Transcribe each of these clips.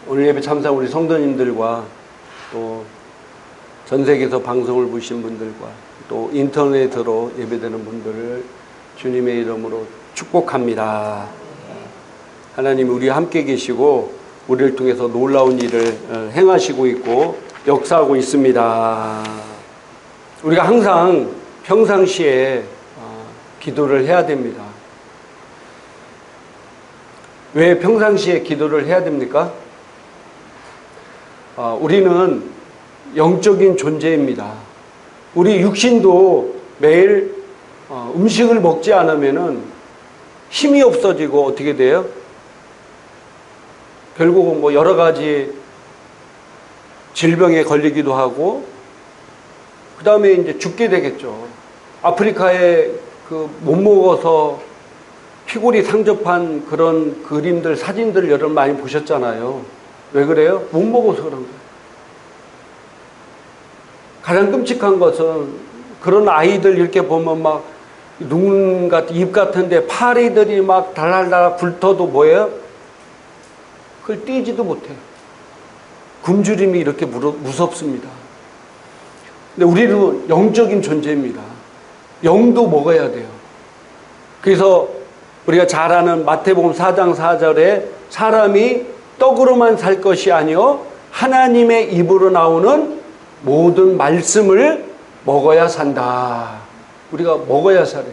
오늘 예배 참사 우리 성도님들과 또 전 세계에서 방송을 보신 분들과 또 인터넷으로 예배드리는 분들을 주님의 이름으로 축복합니다. 하나님 우리 함께 계시고 우리를 통해서 놀라운 일을 행하시고 있고 역사하고 있습니다. 우리가 항상 평상시에 기도를 해야 됩니다. 왜 평상시에 기도를 해야 됩니까? 우리는 영적인 존재입니다. 우리 육신도 매일 음식을 먹지 않으면 힘이 없어지고 어떻게 돼요? 결국은 뭐 여러 가지 질병에 걸리기도 하고 그 다음에 이제 죽게 되겠죠. 아프리카에 못 먹어서 피골이 상접한 그런 그림들, 사진들 여러분 많이 보셨잖아요. 왜 그래요? 못 먹어서 그런 거예요. 가장 끔찍한 것은 그런 아이들 이렇게 보면 막 눈 같은 입 같은데 파리들이 막 달달달 훑어도 뭐예요? 그걸 띄지도 못해요. 굶주림이 이렇게 무섭습니다. 근데 우리는 영적인 존재입니다. 영도 먹어야 돼요. 그래서 우리가 잘 아는 마태복음 4장 4절에 사람이 떡으로만 살 것이 아니요 하나님의 입으로 나오는 모든 말씀을 먹어야 산다. 우리가 먹어야 살아요.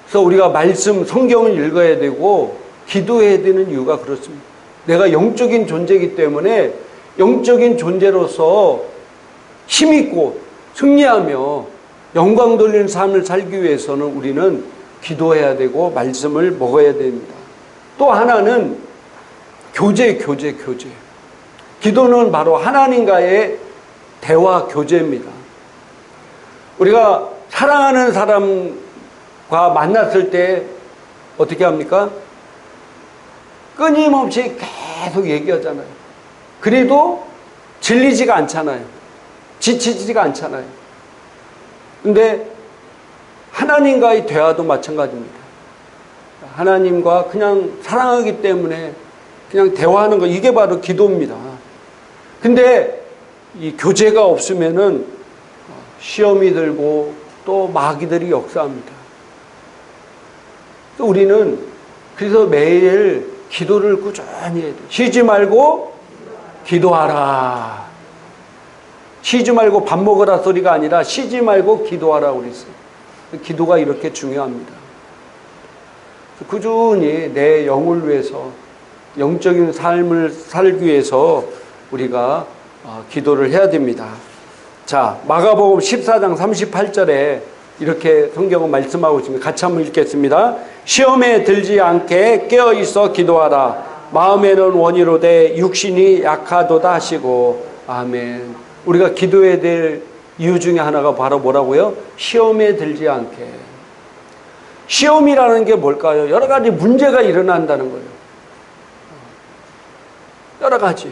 그래서 우리가 말씀, 성경을 읽어야 되고 기도해야 되는 이유가 그렇습니다. 내가 영적인 존재이기 때문에 영적인 존재로서 힘있고 승리하며 영광 돌리는 삶을 살기 위해서는 우리는 기도해야 되고 말씀을 먹어야 됩니다. 또 하나는 교제. 기도는 바로 하나님과의 대화 교제입니다. 우리가 사랑하는 사람과 만났을 때 어떻게 합니까? 끊임없이 계속 얘기하잖아요. 그래도 질리지가 않잖아요. 지치지가 않잖아요. 근데 하나님과의 대화도 마찬가지입니다. 하나님과 그냥 사랑하기 때문에 그냥 대화하는 거, 이게 바로 기도입니다. 근데 이 교제가 없으면은 시험이 들고 또 마귀들이 역사합니다. 또 우리는 그래서 매일 기도를 꾸준히 해야 돼요. 쉬지 말고 기도하라. 쉬지 말고 밥 먹으라 소리가 아니라 쉬지 말고 기도하라고 그랬어요. 기도가 이렇게 중요합니다. 꾸준히 내 영을 위해서 영적인 삶을 살기 위해서 우리가 기도를 해야 됩니다. 자, 마가복음 14장 38절에 이렇게 성경은 말씀하고 있습니다. 같이 한번 읽겠습니다. 시험에 들지 않게 깨어있어 기도하라. 마음에는 원이로되 육신이 약하도다 하시고. 아멘. 우리가 기도해야 될 이유 중에 하나가 바로 뭐라고요? 시험에 들지 않게. 시험이라는 게 뭘까요? 여러 가지 문제가 일어난다는 거예요. 여러 가지.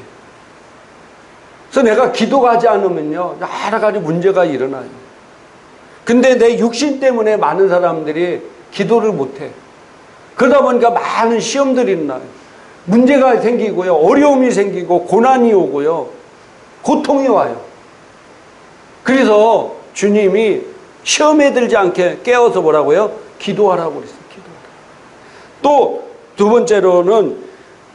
그래서 내가 기도하지 않으면요, 여러 가지 문제가 일어나요. 근데 내 육신 때문에 많은 사람들이 기도를 못해. 그러다 보니까 많은 시험들이 일어나요. 문제가 생기고요, 어려움이 생기고, 고난이 오고요, 고통이 와요. 그래서 주님이 시험에 들지 않게 깨워서 뭐라고요? 기도하라고 그랬어요. 기도하라. 또 두 번째로는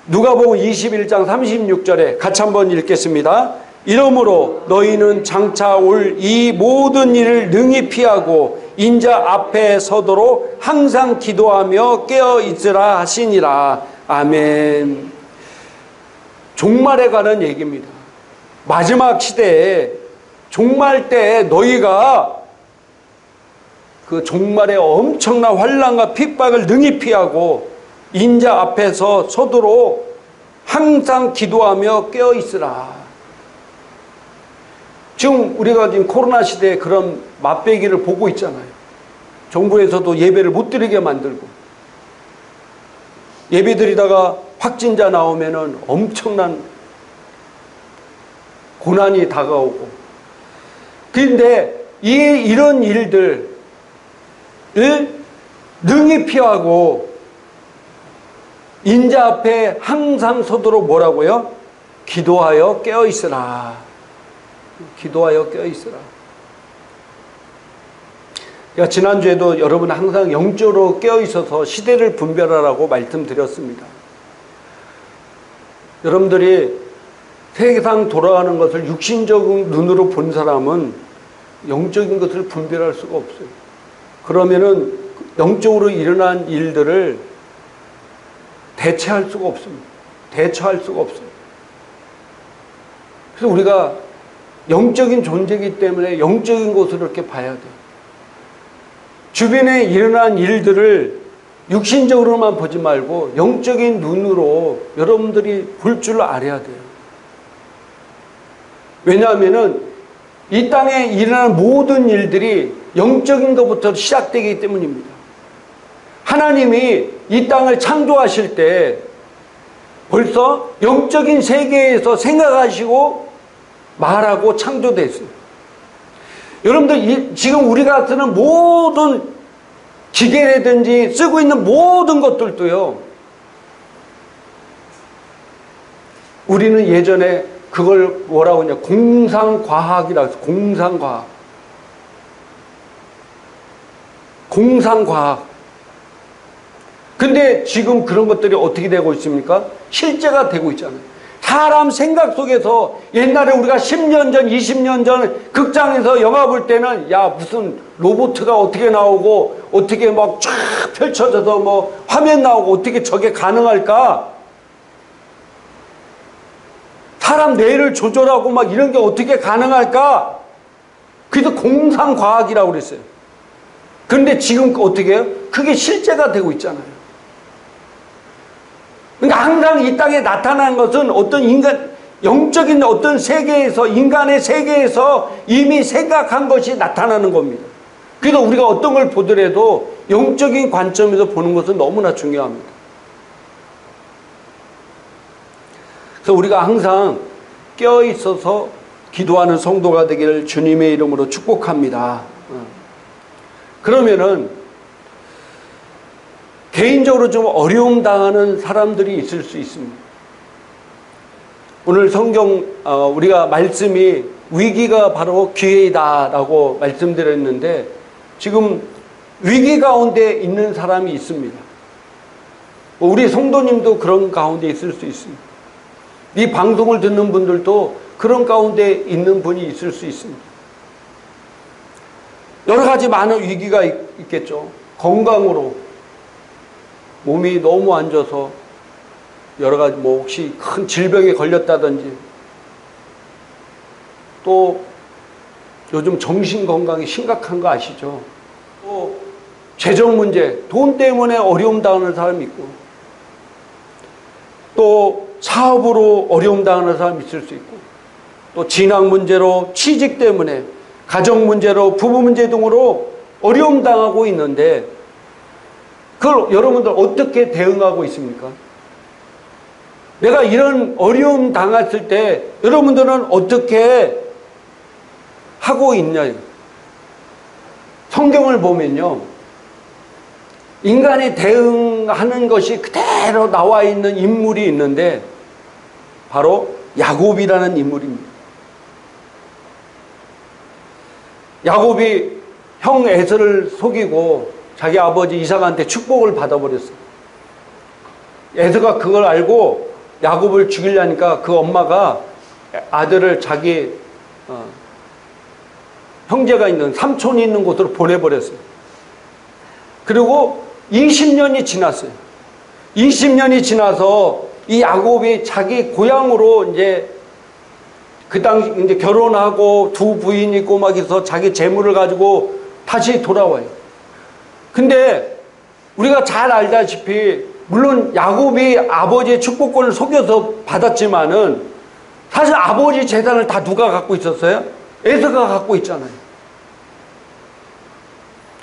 누가복음 21장 36절에 같이 한번 읽겠습니다. 이러므로 너희는 장차 올 이 모든 일을 능히 피하고 인자 앞에 서도록 항상 기도하며 깨어 있으라 하시니라. 아멘. 종말에 관한 얘기입니다. 마지막 시대에 종말 때 너희가 그 종말의 엄청난 환난과 핍박을 능히 피하고 인자 앞에서 서도록 항상 기도하며 깨어 있으라. 지금 우리가 지금 코로나 시대에 그런 맛배기를 보고 있잖아요. 정부에서도 예배를 못 드리게 만들고, 예배 드리다가 확진자 나오면은 엄청난 고난이 다가오고. 그런데 이런 일들을 능히 피하고 인자 앞에 항상 서도록 뭐라고요? 기도하여 깨어있으라. 기도하여 깨어있으라. 제가 지난주에도 여러분 항상 영적으로 깨어있어서 시대를 분별하라고 말씀드렸습니다. 여러분들이 세상 돌아가는 것을 육신적인 눈으로 본 사람은 영적인 것을 분별할 수가 없어요. 그러면은 영적으로 일어난 일들을 대체할 수가 없습니다. 대처할 수가 없어요. 그래서 우리가 영적인 존재이기 때문에 영적인 것으로 이렇게 봐야 돼요. 주변에 일어난 일들을 육신적으로만 보지 말고 영적인 눈으로 여러분들이 볼 줄 알아야 돼요. 왜냐하면은 이 땅에 일어나는 모든 일들이 영적인 것부터 시작되기 때문입니다. 하나님이 이 땅을 창조하실 때 벌써 영적인 세계에서 생각하시고 말하고 창조됐어요. 여러분들 지금 우리가 쓰는 모든 기계라든지 쓰고 있는 모든 것들도요, 우리는 예전에 그걸 뭐라고 하냐, 공상과학이라고 해서 공상과학. 공상과학. 근데 지금 그런 것들이 어떻게 되고 있습니까? 실제가 되고 있잖아요. 사람 생각 속에서 옛날에 우리가 10년 전, 20년 전 극장에서 영화 볼 때는 야, 무슨 로봇가 어떻게 나오고 어떻게 막 쫙 펼쳐져서 뭐 화면 나오고 어떻게 저게 가능할까? 사람 뇌를 조절하고 막 이런 게 어떻게 가능할까? 그래서 공상과학이라고 그랬어요. 그런데 지금 어떻게 해요? 그게 실제가 되고 있잖아요. 그러니까 항상 이 땅에 나타난 것은 어떤 인간, 영적인 어떤 세계에서, 인간의 세계에서 이미 생각한 것이 나타나는 겁니다. 그래서 우리가 어떤 걸 보더라도 영적인 관점에서 보는 것은 너무나 중요합니다. 그래서 우리가 항상 깨어있어서 기도하는 성도가 되기를 주님의 이름으로 축복합니다. 그러면은 개인적으로 좀 어려움 당하는 사람들이 있을 수 있습니다. 오늘 성경 우리가 말씀이 위기가 바로 기회이다라고 말씀드렸는데 지금 위기 가운데 있는 사람이 있습니다. 우리 성도님도 그런 가운데 있을 수 있습니다. 이 방송을 듣는 분들도 그런 가운데 있는 분이 있을 수 있습니다. 여러 가지 많은 위기가 있겠죠. 건강으로 몸이 너무 안 좋아서 여러 가지 뭐 혹시 큰 질병에 걸렸다든지, 또 요즘 정신 건강이 심각한 거 아시죠? 또 재정 문제, 돈 때문에 어려움 당하는 사람이 있고, 또 사업으로 어려움 당하는 사람이 있을 수 있고, 또 진학 문제로, 취직 때문에, 가정 문제로, 부부 문제 등으로 어려움 당하고 있는데 그걸 여러분들 어떻게 대응하고 있습니까? 내가 이런 어려움 당했을 때 여러분들은 어떻게 하고 있냐? 성경을 보면요, 인간이 대응하는 것이 그대로 나와 있는 인물이 있는데 바로 야곱이라는 인물입니다. 야곱이 형 에서를 속이고 자기 아버지 이삭한테 축복을 받아버렸어요. 에서가 그걸 알고 야곱을 죽이려니까 그 엄마가 아들을 자기 형제가 있는, 삼촌이 있는 곳으로 보내버렸어요. 그리고 20년이 지났어요. 20년이 지나서 이 야곱이 자기 고향으로 이제 그 당시 이제 결혼하고 두 부인이 있고 막 해서 자기 재물을 가지고 다시 돌아와요. 근데 우리가 잘 알다시피 물론 야곱이 아버지의 축복권을 속여서 받았지만은 사실 아버지 재산을 다 누가 갖고 있었어요? 에서가 갖고 있잖아요.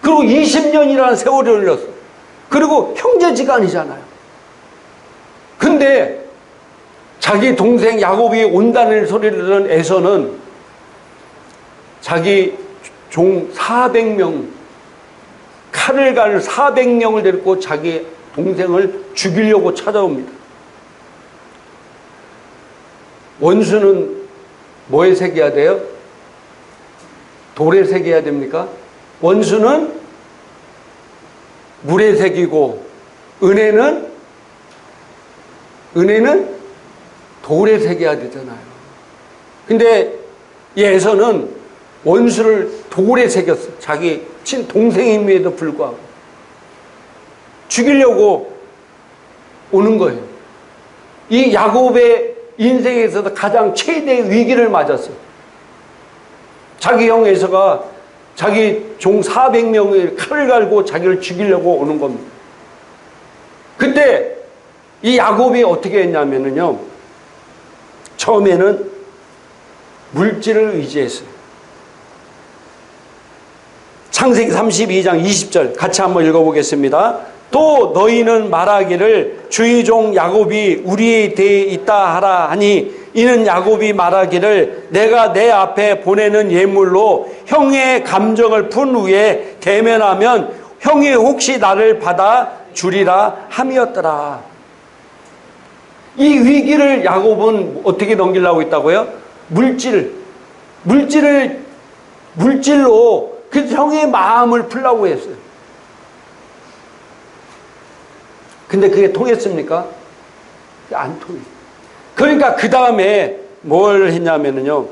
그리고 20년이라는 세월이 흘렀어. 그리고 형제지간이잖아요. 근데 자기 동생 야곱이 온다는 소리를 들은 에서는 자기 종 400명, 칼을 갈 400명을 데리고 자기 동생을 죽이려고 찾아옵니다. 원수는 뭐에 새겨야 돼요? 돌에 새겨야 됩니까? 원수는 물에 새기고 은혜는 돌에 새겨야 되잖아요. 근데 이 에서는 원수를 돌에 새겼어. 자기 친동생임에도 불구하고 죽이려고 오는 거예요. 이 야곱의 인생에서도 가장 최대의 위기를 맞았어요. 자기 형 에서가 자기 종 400명의 칼을 갈고 자기를 죽이려고 오는 겁니다. 그때 이 야곱이 어떻게 했냐면요, 처음에는 물질을 의지했어요. 창세기 32장 20절 같이 한번 읽어보겠습니다. 또 너희는 말하기를 주의 종 야곱이 우리에 대해 있다 하라 하니 이는 야곱이 말하기를 내가 내 앞에 보내는 예물로 형의 감정을 푼 후에 대면하면 형이 혹시 나를 받아 주리라 함이었더라. 이 위기를 야곱은 어떻게 넘기려고 했다고요? 물질로 그 형의 마음을 풀려고 했어요. 근데 그게 통했습니까? 안 통해요. 그러니까 그 다음에 뭘 했냐면요,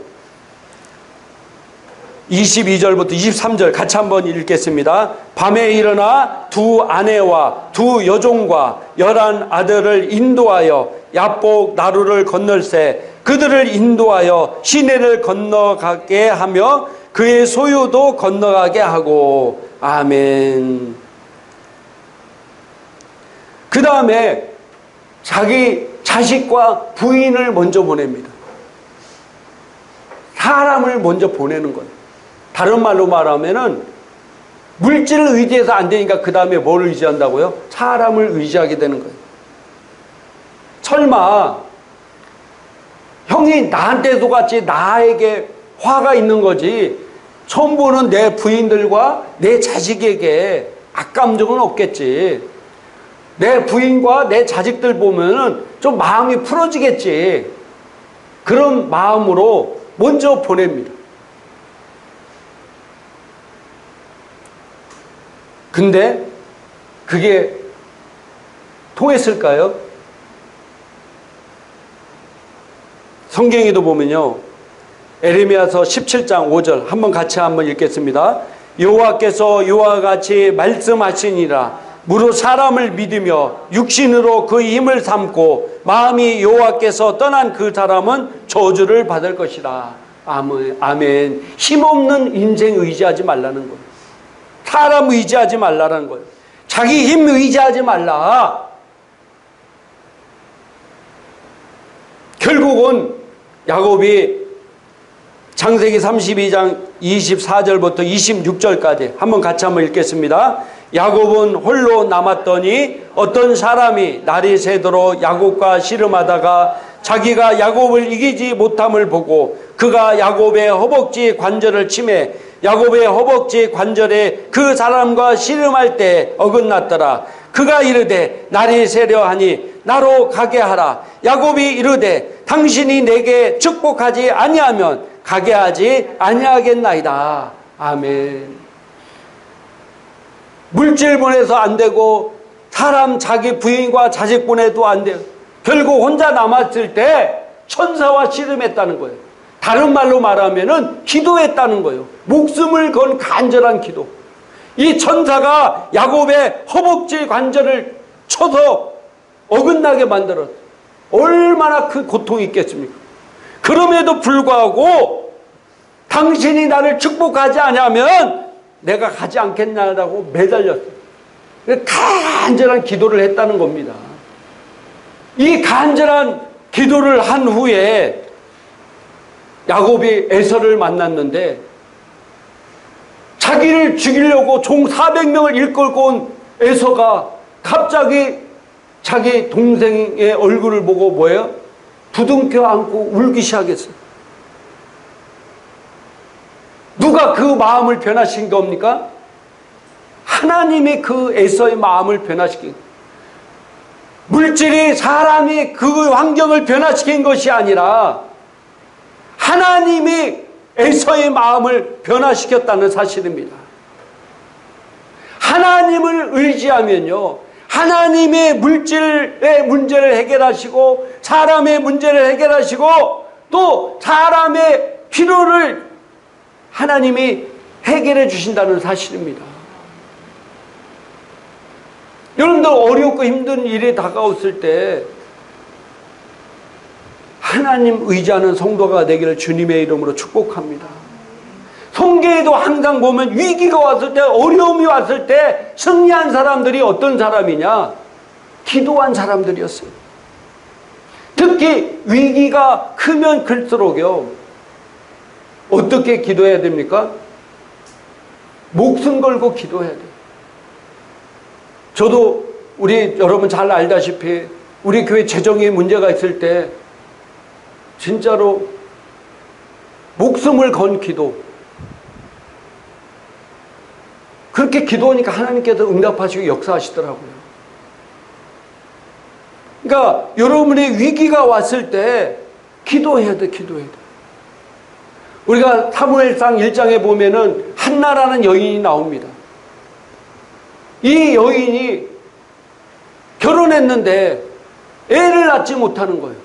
22절부터 23절 같이 한번 읽겠습니다. 밤에 일어나 두 아내와 두 여종과 11 아들을 인도하여 야복 나루를 건널세 그들을 인도하여 시내를 건너가게 하며 그의 소유도 건너가게 하고. 아멘. 그 다음에 자기 자식과 부인을 먼저 보냅니다. 사람을 먼저 보내는 거예요. 다른 말로 말하면은 물질을 의지해서 안 되니까 그 다음에 뭘 의지한다고요? 사람을 의지하게 되는 거예요. 설마 형이 나한테도 같이 나에게 화가 있는 거지 처음 보는 내 부인들과 내 자식에게 악감정은 없겠지. 내 부인과 내 자식들 보면은 좀 마음이 풀어지겠지. 그런 마음으로 먼저 보냅니다. 근데 그게 통했을까요? 성경에도 보면요, 에레미야서 17장 5절 한번 같이 한번 읽겠습니다. 여호와께서 이와 같이 말씀하시니라. 무릇 사람을 믿으며 육신으로 그 힘을 삼고 마음이 여호와께서 떠난 그 사람은 저주를 받을 것이라. 아멘. 힘없는 인생 의지하지 말라는 거예요. 사람 의지하지 말라는 거예요. 자기 힘 의지하지 말라. 결국은 야곱이 창세기 32장 24절부터 26절까지 한번 같이 한번 읽겠습니다. 야곱은 홀로 남았더니 어떤 사람이 날이 새도록 야곱과 씨름하다가 자기가 야곱을 이기지 못함을 보고 그가 야곱의 허벅지 관절을 치매 야곱의 허벅지 관절에 그 사람과 씨름할 때 어긋났더라. 그가 이르되 날이 새려 하니 나로 가게 하라. 야곱이 이르되 당신이 내게 축복하지 아니하면 가게 하지 아니하겠나이다. 아멘. 물질 보내서 안 되고 사람 자기 부인과 자식 보내도 안 돼요. 결국 혼자 남았을 때 천사와 씨름했다는 거예요. 다른 말로 말하면은 기도했다는 거예요. 목숨을 건 간절한 기도. 이 천사가 야곱의 허벅지 관절을 쳐서 어긋나게 만들었어요. 얼마나 큰 고통이 있겠습니까? 그럼에도 불구하고 당신이 나를 축복하지 않으면 내가 가지 않겠냐라고 매달렸어요. 간절한 기도를 했다는 겁니다. 이 간절한 기도를 한 후에 야곱이 에서를 만났는데 자기를 죽이려고 종 400명을 일끌고 온 에서가 갑자기 자기 동생의 얼굴을 보고 뭐예요? 부둥켜 안고 울기 시작했어요. 누가 그 마음을 변화시킨 겁니까? 하나님이 그 에서의 마음을 변화시킨. 물질이 사람이 그 환경을 변화시킨 것이 아니라 하나님이 에서의 마음을 변화시켰다는 사실입니다. 하나님을 의지하면요, 하나님의 물질의 문제를 해결하시고 사람의 문제를 해결하시고 또 사람의 필요를 하나님이 해결해 주신다는 사실입니다. 여러분들 어렵고 힘든 일이 다가왔을 때 하나님 의지하는 성도가 되기를 주님의 이름으로 축복합니다. 성경에도 항상 보면 위기가 왔을 때, 어려움이 왔을 때 승리한 사람들이 어떤 사람이냐? 기도한 사람들이었어요. 특히 위기가 크면 클수록요, 어떻게 기도해야 됩니까? 목숨 걸고 기도해야 돼요. 저도 우리 여러분 잘 알다시피 우리 교회 재정에 문제가 있을 때 진짜로 목숨을 건 기도, 그렇게 기도하니까 하나님께서 응답하시고 역사하시더라고요. 그러니까 여러분의 위기가 왔을 때 기도해야 돼, 기도해야 돼. 우리가 사무엘상 1장에 보면은 한나라는 여인이 나옵니다. 이 여인이 결혼했는데 애를 낳지 못하는 거예요.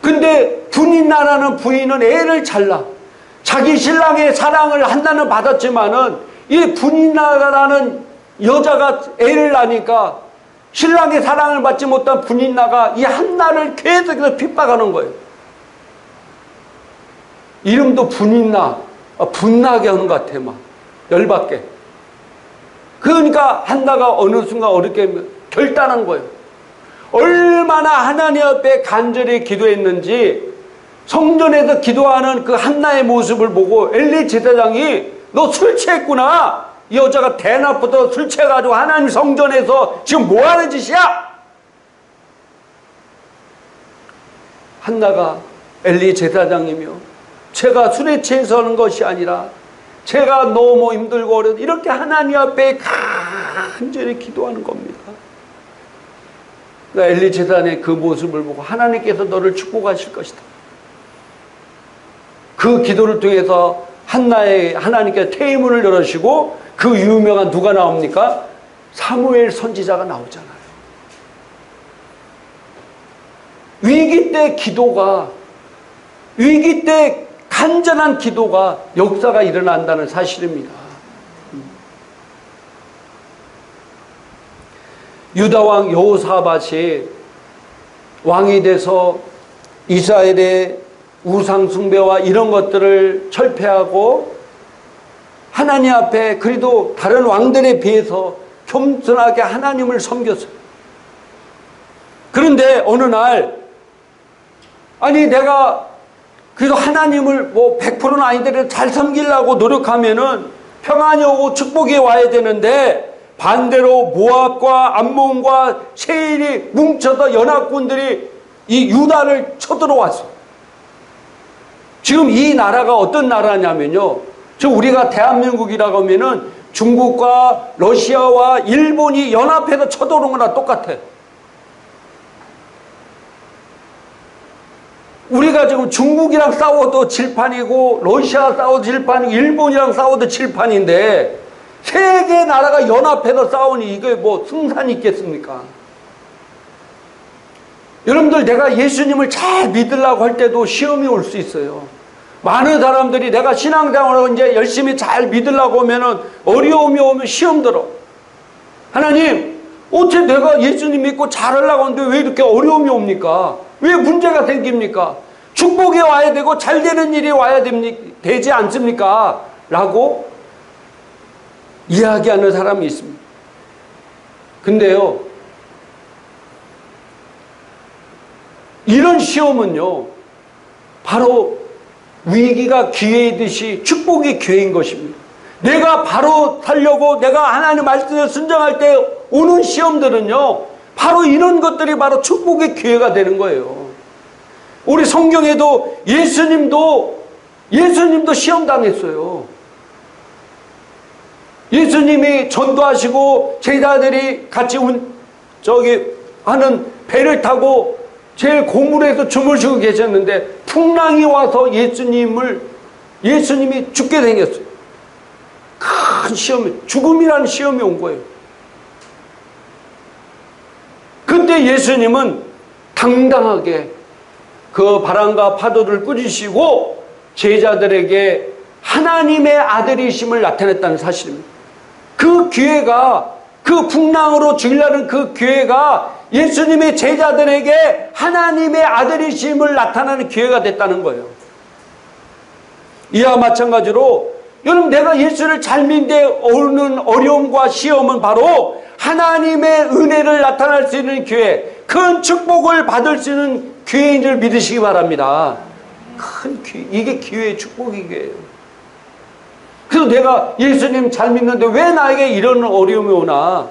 근데 분인나라는 부인은 애를 잘 낳아. 자기 신랑의 사랑을 한나는 받았지만은 이 분인나라는 여자가 애를 낳으니까 신랑의 사랑을 받지 못한 분인나가 이 한나를 계속해서 핍박하는 거예요. 이름도 분인나, 분나게 하는 것 같아, 막 열받게. 그러니까 한나가 어느 순간 어렵게 결단한 거예요. 얼마나 하나님 앞에 간절히 기도했는지 성전에서 기도하는 그 한나의 모습을 보고 엘리 제사장이 너 술 취했구나. 이 여자가 대낮부터 술 취해가지고 하나님 성전에서 지금 뭐 하는 짓이야? 한나가 엘리 제사장이며 제가 술에 취해서 하는 것이 아니라 제가 너무 힘들고 어려워 이렇게 하나님 앞에 간절히 기도하는 겁니다. 그러니까 엘리 제사장의 그 모습을 보고 하나님께서 너를 축복하실 것이다. 그 기도를 통해서 하나님께서 태의문을 열으시고 그 유명한 누가 나옵니까? 사무엘 선지자가 나오잖아요. 위기 때 기도가, 위기 때 간절한 기도가 역사가 일어난다는 사실입니다. 유다왕 여호사밧이 왕이 돼서 이스라엘의 우상 숭배와 이런 것들을 철폐하고 하나님 앞에 그래도 다른 왕들에 비해서 겸손하게 하나님을 섬겼어요. 그런데 어느 날 아니 내가 그래도 하나님을 뭐 100%는 아닌데 잘 섬기려고 노력하면은 평안이 오고 축복이 와야 되는데 반대로 모압과 암몬과 세일이 뭉쳐서 연합군들이 이 유다를 쳐들어왔어. 지금 이 나라가 어떤 나라냐면요. 지금 우리가 대한민국이라고 하면은 중국과 러시아와 일본이 연합해서 쳐들어오는 거나 똑같아. 우리가 지금 중국이랑 싸워도 질판이고 러시아 싸워도 질판이고 일본이랑 싸워도 질판인데 세 개 나라가 연합해서 싸우니 이게 뭐 승산이 있겠습니까? 여러분들 내가 예수님을 잘 믿으려고 할 때도 시험이 올 수 있어요. 많은 사람들이 내가 신앙생활을 이제 열심히 잘 믿으려고 하면은 어려움이 오면 시험 들어. 하나님, 어째 내가 예수님 믿고 잘하려고 하는데 왜 이렇게 어려움이 옵니까? 왜 문제가 생깁니까? 축복이 와야 되고 잘 되는 일이 와야 되지 않습니까? 라고 이야기하는 사람이 있습니다. 근데요, 이런 시험은요, 바로 위기가 기회이듯이 축복이 기회인 것입니다. 내가 바로 살려고 내가 하나님의 말씀에 순종할 때 오는 시험들은요, 바로 이런 것들이 바로 축복의 기회가 되는 거예요. 우리 성경에도 예수님도 시험 당했어요. 예수님이 전도하시고 제자들이 같이 하는 배를 타고 제일 고물에서 주무시고 계셨는데 풍랑이 와서 예수님이 죽게 생겼어요. 큰 시험이, 죽음이라는 시험이 온 거예요. 그때 예수님은 당당하게 그 바람과 파도를 꾸짖으시고 제자들에게 하나님의 아들이심을 나타냈다는 사실입니다. 그 기회가, 그 풍랑으로 죽이려는 그 기회가 예수님의 제자들에게 하나님의 아들이심을 나타내는 기회가 됐다는 거예요. 이와 마찬가지로 여러분, 내가 예수를 잘 믿는데 오는 어려움과 시험은 바로 하나님의 은혜를 나타낼 수 있는 기회, 큰 축복을 받을 수 있는 기회인 줄 믿으시기 바랍니다. 큰 기회, 이게 기회의 축복이에요. 그래서 내가 예수님 잘 믿는데 왜 나에게 이런 어려움이 오나?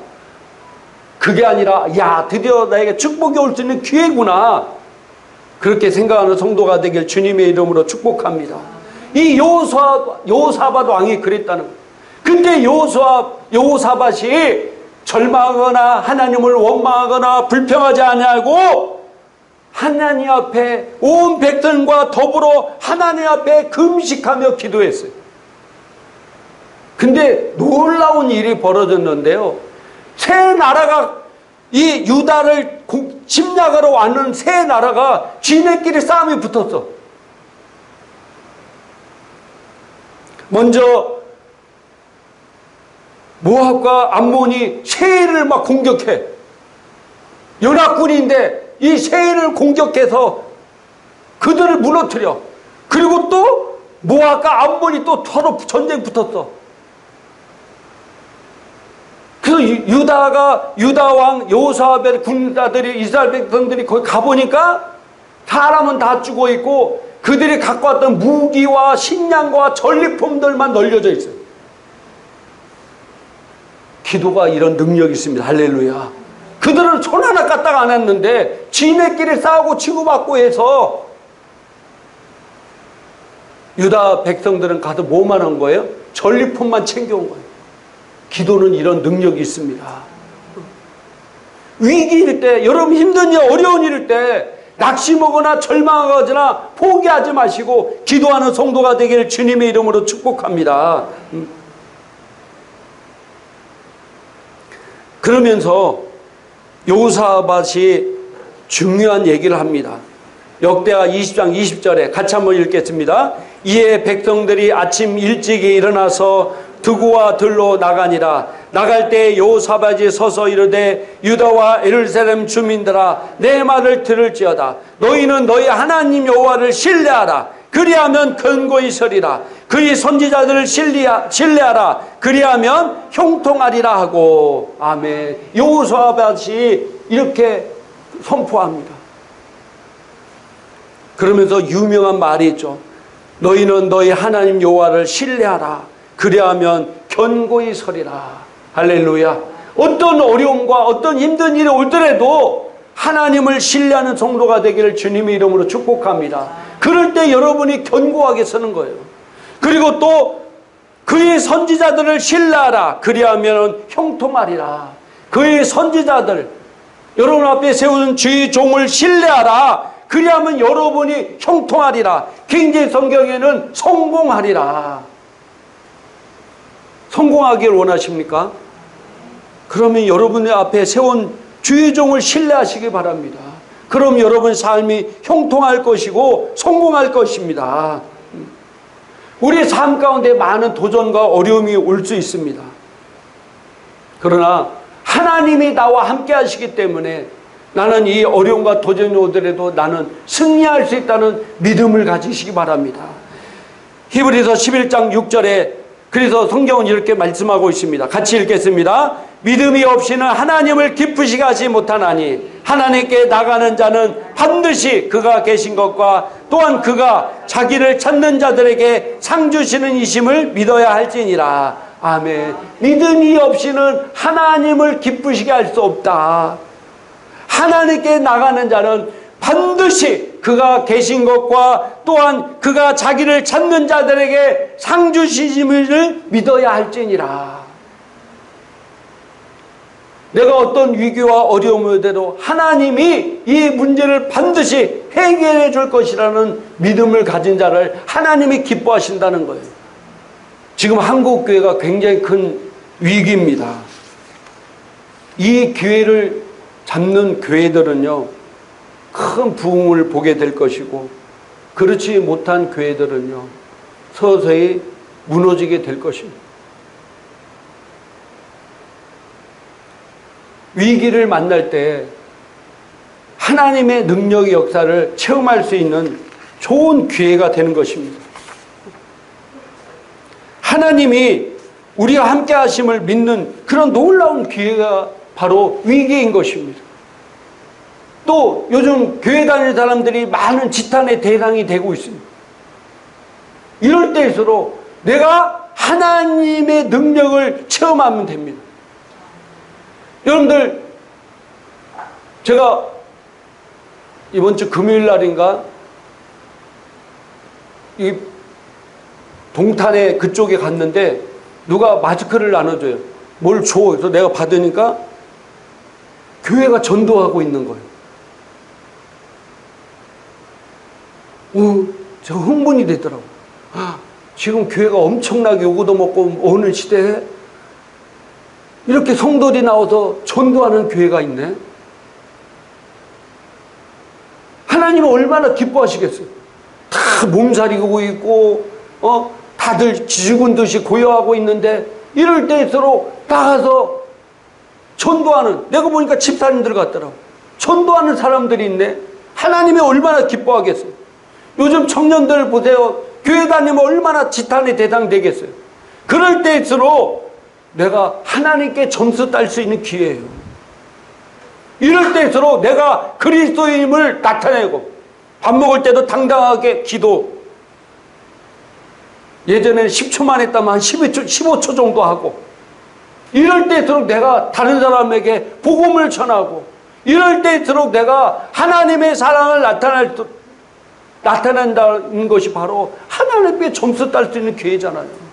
그게 아니라, 야, 드디어 나에게 축복이 올 수 있는 기회구나. 그렇게 생각하는 성도가 되길 주님의 이름으로 축복합니다. 이 여호사밧 왕이 그랬다는 거예요. 근데 여호사밧이 절망하거나 하나님을 원망하거나 불평하지 아니하고 하나님 앞에 온 백성과 더불어 하나님 앞에 금식하며 기도했어요. 근데 놀라운 일이 벌어졌는데요. 새 나라가, 이 유다를 침략하러 왔는 새 나라가 지네끼리 싸움이 붙었어. 먼저 모압과 암몬이 세일을 막 공격해. 연합군인데 이 세일을 공격해서 그들을 무너뜨려. 그리고 또 모압과 암몬이 또 서로 전쟁 붙었어. 그래서 유다 왕 여호사밧의 군사들이, 이스라엘 백성들이 거기 가보니까 사람은 다 죽어 있고 그들이 갖고 왔던 무기와 식량과 전리품들만 널려져 있어요. 기도가 이런 능력이 있습니다. 할렐루야. 그들은 손 하나 까딱 안 했는데 지네끼리 싸우고 치고받고 해서 유다 백성들은 가서 뭐만 한 거예요? 전리품만 챙겨온 거예요. 기도는 이런 능력이 있습니다. 위기일 때, 여러분 힘든 일, 어려운 일일 때 낙심하거나 절망하거나 포기하지 마시고 기도하는 성도가 되기를 주님의 이름으로 축복합니다. 그러면서 여호사밧이 중요한 얘기를 합니다. 역대하 20장 20절에 같이 한번 읽겠습니다. 이에 백성들이 아침 일찍이 일어나서 드고와 들로 나가니라. 나갈 때 여호사밧이 서서 이르되 유다와 예루살렘 주민들아, 내 말을 들을지어다. 너희는 너희 하나님 여호와를 신뢰하라. 그리하면 견고히 서리라. 그의 선지자들을 신뢰하라. 그리하면 형통하리라 하고. 아멘. 여호사밧이 이렇게 선포합니다. 그러면서 유명한 말이 있죠. 너희는 너희 하나님 여호와를 신뢰하라. 그리하면 견고히 서리라. 할렐루야. 어떤 어려움과 어떤 힘든 일이 올더라도 하나님을 신뢰하는 성도가 되기를 주님의 이름으로 축복합니다. 그럴 때 여러분이 견고하게 서는 거예요. 그리고 또 그의 선지자들을 신뢰하라. 그리하면 형통하리라. 그의 선지자들, 여러분 앞에 세우는 주의 종을 신뢰하라. 그리하면 여러분이 형통하리라. 굉장히 성경에는 성공하리라. 성공하기를 원하십니까? 그러면 여러분의 앞에 세운 주의 종을 신뢰하시기 바랍니다. 그럼 여러분 삶이 형통할 것이고 성공할 것입니다. 우리의 삶 가운데 많은 도전과 어려움이 올 수 있습니다. 그러나 하나님이 나와 함께 하시기 때문에 나는 이 어려움과 도전이 오더라도 나는 승리할 수 있다는 믿음을 가지시기 바랍니다. 히브리서 11장 6절에 그래서 성경은 이렇게 말씀하고 있습니다. 같이 읽겠습니다. 믿음이 없이는 하나님을 기쁘시게 하지 못하나니 하나님께 나가는 자는 반드시 그가 계신 것과 또한 그가 자기를 찾는 자들에게 상 주시는 이심을 믿어야 할지니라. 아멘. 믿음이 없이는 하나님을 기쁘시게 할 수 없다. 하나님께 나가는 자는 반드시 그가 계신 것과 또한 그가 자기를 찾는 자들에게 상 주심을 믿어야 할지니라. 내가 어떤 위기와 어려움에도 하나님이 이 문제를 반드시 해결해 줄 것이라는 믿음을 가진 자를 하나님이 기뻐하신다는 거예요. 지금 한국교회가 굉장히 큰 위기입니다. 이 기회를 잡는 교회들은요, 큰 부흥을 보게 될 것이고, 그렇지 못한 교회들은요, 서서히 무너지게 될 것입니다. 위기를 만날 때 하나님의 능력의 역사를 체험할 수 있는 좋은 기회가 되는 것입니다. 하나님이 우리와 함께 하심을 믿는 그런 놀라운 기회가 바로 위기인 것입니다. 또 요즘 교회 다니는 사람들이 많은 지탄의 대상이 되고 있습니다. 이럴 때일수록 내가 하나님의 능력을 체험하면 됩니다. 여러분들, 제가 이번 주 금요일 날인가 이 동탄에 그쪽에 갔는데 누가 마스크를 나눠줘요. 뭘 줘. 그래서 내가 받으니까 교회가 전도하고 있는 거예요. 제가 흥분이 되더라고요. 지금 교회가 엄청나게 요구도 먹고 오는 시대에 이렇게 성도들이 나와서 전도하는 교회가 있네. 하나님은 얼마나 기뻐하시겠어요. 다 몸살이고 있고 다들 죽은 듯이 고요하고 있는데 이럴 때일수록 나가서 전도하는, 내가 보니까 집사님들 같더라고. 전도하는 사람들이 있네. 하나님이 얼마나 기뻐하겠어요. 요즘 청년들 보세요. 교회 다니면 얼마나 지탄의 대상 되겠어요. 그럴 때일수록 내가 하나님께 점수 딸 수 있는 기회예요. 이럴 때일수록 내가 그리스도임을 나타내고, 밥 먹을 때도 당당하게 기도, 예전에는 10초만 했다면 한 15초 정도 하고, 이럴 때일수록 내가 다른 사람에게 복음을 전하고, 이럴 때일수록 내가 하나님의 사랑을 나타낸다는 것이 바로 하나님께 점수 딸 수 있는 기회잖아요.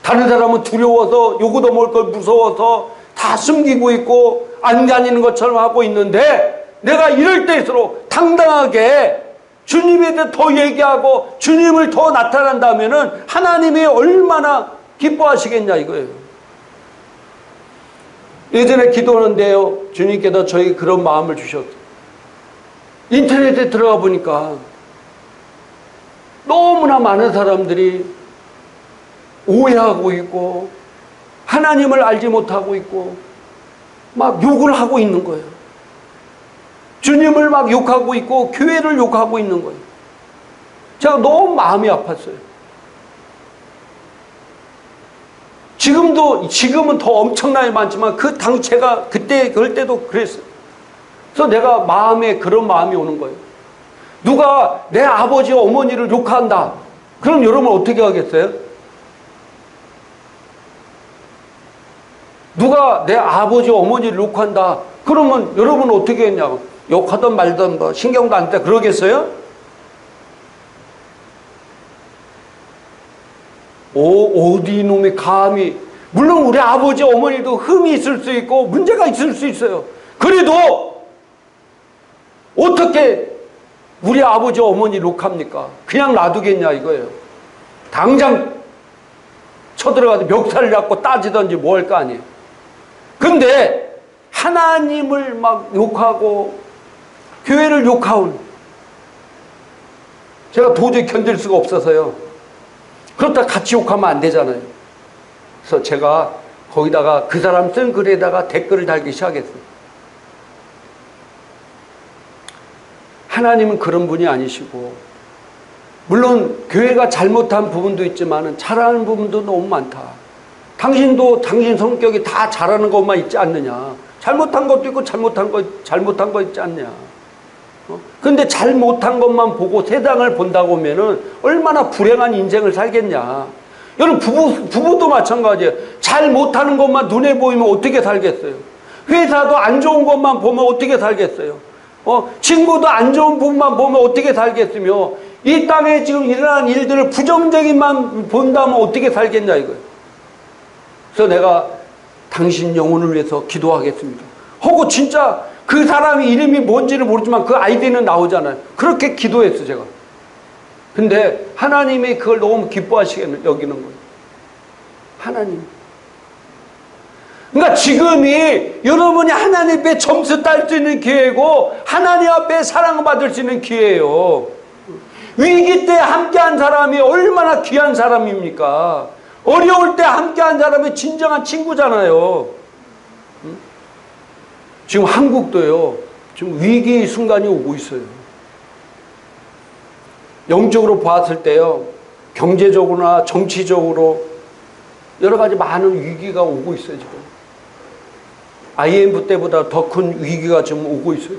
다른 사람은 두려워서, 요구도 먹을 걸 무서워서 다 숨기고 있고 안 다니는 것처럼 하고 있는데, 내가 이럴 때일수록 당당하게 주님에 대해 더 얘기하고 주님을 더 나타난다면은 하나님이 얼마나 기뻐하시겠냐 이거예요. 예전에 기도하는데요, 주님께서 저희 그런 마음을 주셨어요. 인터넷에 들어가 보니까 너무나 많은 사람들이 오해하고 있고 하나님을 알지 못하고 있고 막 욕을 하고 있는 거예요. 주님을 막 욕하고 있고 교회를 욕하고 있는 거예요. 제가 너무 마음이 아팠어요. 지금은 더 엄청나게 많지만 제가 그럴 때도 그랬어요. 그래서 내가 마음에 그런 마음이 오는 거예요. 누가 내 아버지 어머니를 욕한다. 그럼 여러분 어떻게 하겠어요? 누가 내 아버지 어머니를 욕한다. 그러면 여러분 어떻게 했냐고. 욕하든 말든 뭐 신경도 안 쓰다 그러겠어요? 어디 이놈이 감히. 물론 우리 아버지 어머니도 흠이 있을 수 있고 문제가 있을 수 있어요. 그래도 어떻게 우리 아버지 어머니 욕합니까? 그냥 놔두겠냐 이거예요. 당장 쳐들어가서 멱살을 잡고 따지든지 뭐 할 거 아니에요. 근데 하나님을 막 욕하고 교회를 욕하온, 제가 도저히 견딜 수가 없어서요. 그렇다 같이 욕하면 안 되잖아요. 그래서 제가 거기다가 그 사람 쓴 글에다가 댓글을 달기 시작했어요. 하나님은 그런 분이 아니시고, 물론 교회가 잘못한 부분도 있지만 잘하는 부분도 너무 많다. 당신도 당신 성격이 다 잘하는 것만 있지 않느냐. 잘못한 것도 있고 잘못한 거 있지 않냐. 근데 잘못한 것만 보고 세상을 본다고 하면은 얼마나 불행한 인생을 살겠냐. 여러분 부부도 마찬가지예요. 잘못하는 것만 눈에 보이면 어떻게 살겠어요? 회사도 안 좋은 것만 보면 어떻게 살겠어요? 친구도 안 좋은 부분만 보면 어떻게 살겠으며, 이 땅에 지금 일어나는 일들을 부정적인만 본다면 어떻게 살겠냐 이거예요. 그래서 내가 당신 영혼을 위해서 기도하겠습니다 하고 진짜 그 사람이 이름이 뭔지는 모르지만 그 아이디는 나오잖아요. 그렇게 기도했어 제가. 근데 하나님이 그걸 너무 기뻐하시겠는 여기는 거예요. 하나님. 그러니까 지금이 여러분이 하나님 앞에 점수 딸 수 있는 기회고 하나님 앞에 사랑받을 수 있는 기회예요. 위기 때 함께한 사람이 얼마나 귀한 사람입니까? 어려울 때 함께한 사람이 진정한 친구잖아요. 지금 한국도요. 지금 위기 순간이 오고 있어요. 영적으로 봤을 때요. 경제적으로나 정치적으로 여러 가지 많은 위기가 오고 있어요. 지금. IMF 때보다 더 큰 위기가 지금 오고 있어요.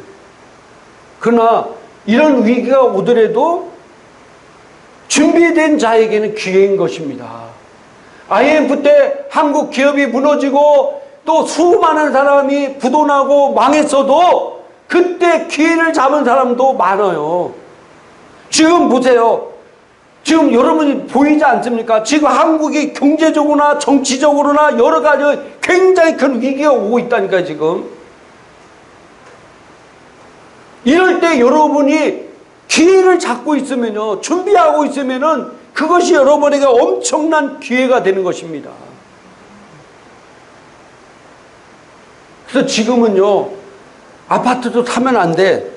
그러나 이런 위기가 오더라도 준비된 자에게는 기회인 것입니다. IMF 때 한국 기업이 무너지고 또 수많은 사람이 부도나고 망했어도 그때 기회를 잡은 사람도 많아요. 지금 보세요. 지금 여러분이 보이지 않습니까? 지금 한국이 경제적으로나 정치적으로나 여러 가지 굉장히 큰 위기가 오고 있다니까요, 지금. 이럴 때 여러분이 기회를 잡고 있으면요, 준비하고 있으면은 그것이 여러분에게 엄청난 기회가 되는 것입니다. 그래서 지금은요, 아파트도 사면 안 돼.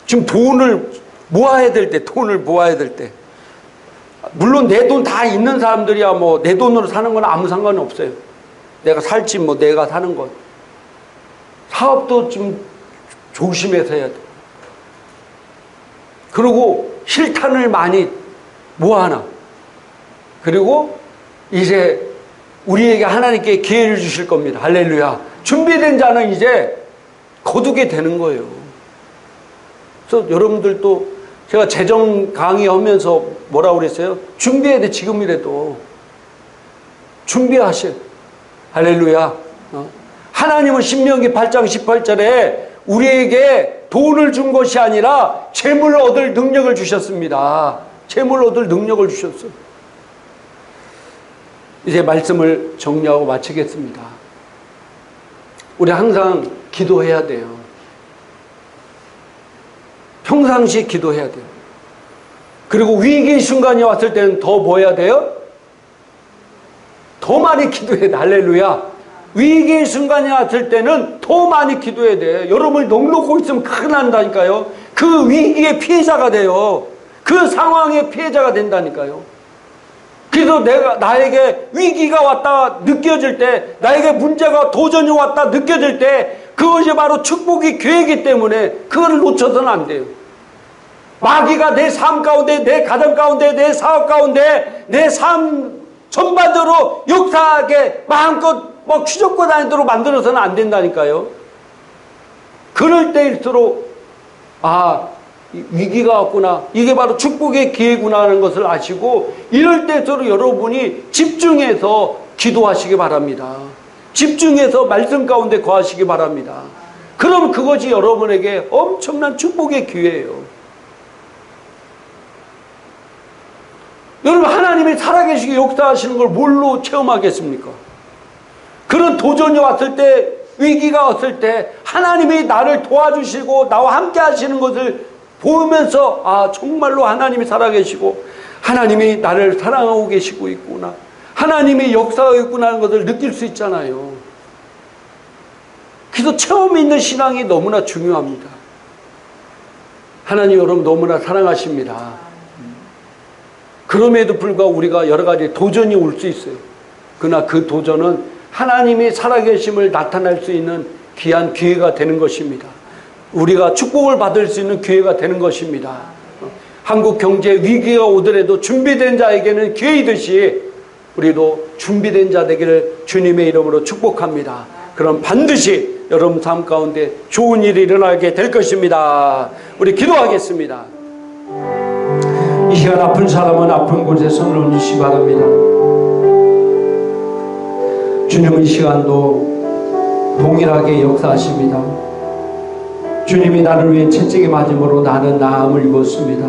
지금 돈을 모아야 될 때, 돈을 모아야 될 때. 물론 내 돈 다 있는 사람들이야 뭐 내 돈으로 사는 건 아무 상관이 없어요. 내가 살지 뭐 내가 사는 것. 사업도 좀 조심해서 해야 돼. 그리고 실탄을 많이 모아놔. 그리고 이제 우리에게 하나님께 기회를 주실 겁니다. 할렐루야. 준비된 자는 이제 거두게 되는 거예요. 그래서 여러분들도 제가 재정 강의하면서 뭐라고 그랬어요? 준비해야 돼. 지금이라도 준비하셔. 할렐루야. 하나님은 신명기 8장 18절에 우리에게 돈을 준 것이 아니라 재물을 얻을 능력을 주셨습니다. 재물을 얻을 능력을 주셨어요. 이제 말씀을 정리하고 마치겠습니다. 우리 항상 기도해야 돼요. 평상시 기도해야 돼요. 그리고 위기 순간이 왔을 때는 더 뭐 해야 돼요? 더 많이 기도해야 돼. 할렐루야. 위기 순간이 왔을 때는 더 많이 기도해야 돼. 여러분이 넉넉고 있으면 큰일 난다니까요. 그 위기의 피해자가 돼요. 그 상황의 피해자가 된다니까요. 그래서 나에게 위기가 왔다 느껴질 때, 나에게 문제가 도전이 왔다 느껴질 때, 그것이 바로 축복의 기회이기 때문에 그걸 놓쳐서는 안 돼요. 마귀가 내 삶 가운데, 내 가정 가운데, 내 사업 가운데, 내 삶 전반적으로 역사하게 마음껏 막 휘젓고 다니도록 만들어서는 안 된다니까요. 그럴 때일수록 위기가 왔구나, 이게 바로 축복의 기회구나 하는 것을 아시고, 이럴 때일수록 여러분이 집중해서 기도하시기 바랍니다. 집중해서 말씀 가운데 거하시기 바랍니다. 그럼 그것이 여러분에게 엄청난 축복의 기회예요. 여러분, 하나님이 살아계시게 역사하시는 걸 뭘로 체험하겠습니까? 그런 도전이 왔을 때, 위기가 왔을 때 하나님이 나를 도와주시고 나와 함께 하시는 것을 보면서 정말로 하나님이 살아계시고 하나님이 나를 사랑하고 계시고 있구나, 하나님이 역사하고 있구나 하는 것을 느낄 수 있잖아요. 그래서 체험 있는 신앙이 너무나 중요합니다. 하나님 여러분 너무나 사랑하십니다. 그럼에도 불구하고 우리가 여러 가지 도전이 올 수 있어요. 그러나 그 도전은 하나님이 살아계심을 나타낼 수 있는 귀한 기회가 되는 것입니다. 우리가 축복을 받을 수 있는 기회가 되는 것입니다. 한국 경제 위기가 오더라도 준비된 자에게는 기회이듯이 우리도 준비된 자 되기를 주님의 이름으로 축복합니다. 그럼 반드시 여러분 삶 가운데 좋은 일이 일어나게 될 것입니다. 우리 기도하겠습니다. 이 시간 아픈 사람은 아픈 곳에 손을 얹으시기 바랍니다. 주님은 이 시간도 동일하게 역사하십니다. 주님이 나를 위해 채찍에 맞음으로 나는 나음을 입었습니다.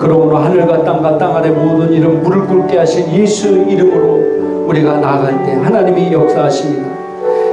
그러므로 하늘과 땅과 땅 아래 모든 이름 무릎 꿇게 하신 예수 이름으로 우리가 나아갈 때 하나님이 역사하십니다.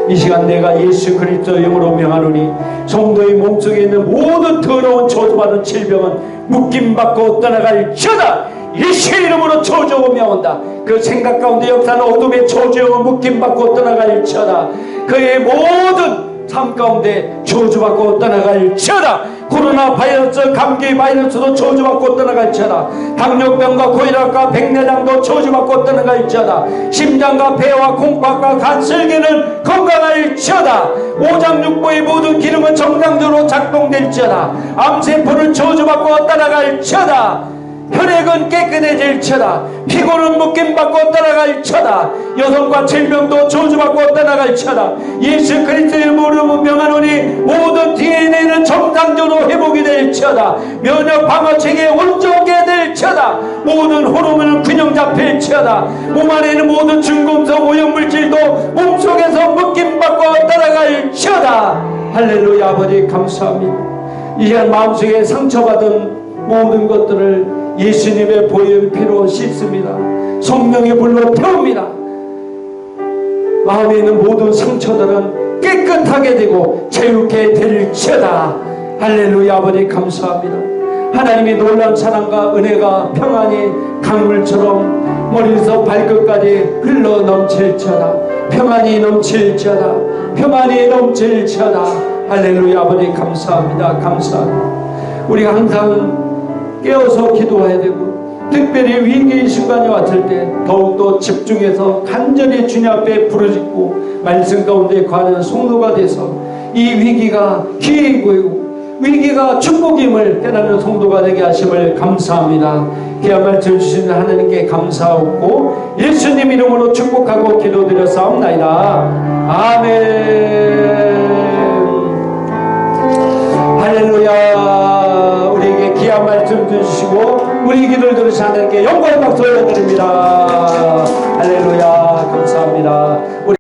이 시간 내가 예수 그리스도 이름으로 명하노니 성도의 몸속에 있는 모든 더러운 저주받은 질병은 묶임받고 떠나갈지어다. 예수의 이름으로 저주하고 명한다. 그 생각 가운데 역사는 어둠의 저주하고 묶임받고 떠나갈지어다. 그의 모든 삶 가운데 저주받고 떠나갈지어다. 코로나 바이러스, 감기 바이러스도 저주받고 떠나갈지어다. 당뇨병과 고혈압과 백내장도 저주받고 떠나갈지어다. 심장과 폐와 콩팥과 간슬개는 건강할지어다. 오장육부의 모든 기능은 정상적으로 작동될지어다. 암세포는 저주받고 떠나갈지어다. 혈액은 깨끗해질지어다. 피고는 묶임받고 떠나갈지어다. 여성과 질병도 저주받고 떠나갈지어다. 예수 그리스도의 이름으로 명하노니 모든 DNA는 정상적으로 회복이 될지어다. 면역 방어체계 온전하게 될지어다. 모든 호르몬은 균형 잡힐지어다. 몸 안에 있는 모든 중금속 오염물질도 몸속에서 묶임받고 떠나갈지어다. 할렐루야. 아버지 감사합니다. 이 시간 마음속에 상처받은 모든 것들을 예수님의 보혈 피로 씻습니다. 성령의 불로 태웁니다. 마음에 있는 모든 상처들은 깨끗하게 되고 자유케 될지어다. 할렐루야. 아버지 감사합니다. 하나님이 놀라운 사랑과 은혜가 평안히 강물처럼 머리에서 발끝까지 흘러 넘칠지어다. 평안이 넘칠지어다. 평안이 넘칠지어다. 할렐루야. 아버지 감사합니다. 감사합니다. 우리가 항상 깨어서 기도해야 되고, 특별히 위기의 순간이 왔을 때 더욱더 집중해서 간절히 주님 앞에 부르짖고 말씀 가운데 거하는 성도가 돼서 이 위기가 기회이고 위기가 축복임을 깨닫는 성도가 되게 하심을 감사합니다. 귀한 말씀 주신 하나님께 감사하고 예수님 이름으로 축복하고 기도드렸사옵나이다. 아멘. 할렐루야. 우리에게 귀한 말씀 주시고 우리 기도를 들으신 하나님께 영광의 박수 올려드립니다.